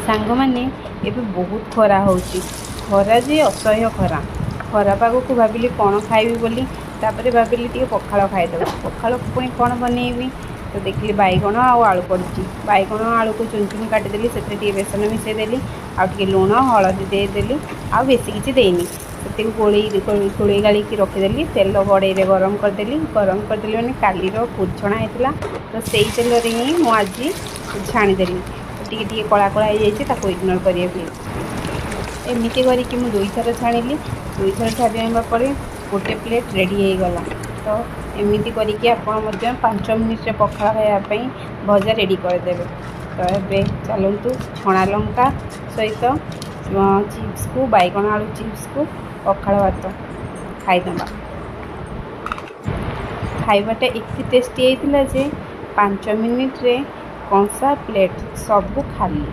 ସାଙ୍ଗମାନେ ଏବେ ବହୁତ ଖରା ହେଉଛି। ଖରା ଯେ ଅସହ୍ୟ ଖରା। ଖରା ପାଗକୁ ଭାବିଲି କ'ଣ ଖାଇବି ବୋଲି, ତାପରେ ଭାବିଲି ଟିକେ ପଖାଳ ଖାଇଦେବା। ପଖାଳକୁ ପୁଣି କ'ଣ ବନେଇବି, ତ ଦେଖିଲି ବାଇଗଣ ଆଉ ଆଳୁ ପଡ଼ିଛି। ବାଇଗଣ ଆଳୁକୁ ଚୁନ ଚୁନ କାଟିଦେଲି, ସେଥିରେ ଟିକେ ବେସନ ମିଶାଇଦେଲି, ଆଉ ଟିକେ ଲୁଣ ହଳଦୀ ଦେଇଦେଲି, ଆଉ ବେଶୀ କିଛି ଦେଇନି। ସେତିକି ଗୋଳେଇ ଗାଳିକି ରଖିଦେଲି। ତେଲ କଡ଼େଇରେ ଗରମ କରିଦେଲି ମାନେ କାଲିର ଛଣା ହେଇଥିଲା, ତ ସେଇ ତେଲରେ ହିଁ ମୁଁ ଆଜି ଛାଣିଦେଲି। ଟିକେ ଟିକେ କଳା କଳା ହେଇଯାଇଛି, ତାକୁ ଇଗ୍ନୋର କରିବାକୁ। ଏମିତି କରିକି ମୁଁ ଦୁଇଥର ଛାଣିଲି। ଦୁଇଥର ଛାଣିବା ପରେ ଗୋଟେ ପ୍ଲେଟ୍ ରେଡ଼ି ହେଇଗଲା। ତ ଏମିତି କରିକି ଆପଣ ମଧ୍ୟ 5 ମିନିଟ୍ରେ ପଖାଳ ଖାଇବା ପାଇଁ ଭଜା ରେଡ଼ି କରିଦେବେ। ତ ଏବେ ଚାଲନ୍ତୁ ଛଣା ଲଙ୍କା ସହିତ ଚିପ୍ସକୁ, ବାଇଗଣ ଆଳୁ ଚିପ୍ସକୁ ପଖାଳ ଭାତ ଖାଇଦେବା। ଖାଇବାଟା ଏତେ ଟେଷ୍ଟି ହେଇଥିଲା ଯେ 5 ମିନିଟ୍ରେ କଂସା ପ୍ଲେଟ୍ ସବୁ ଖାଲି।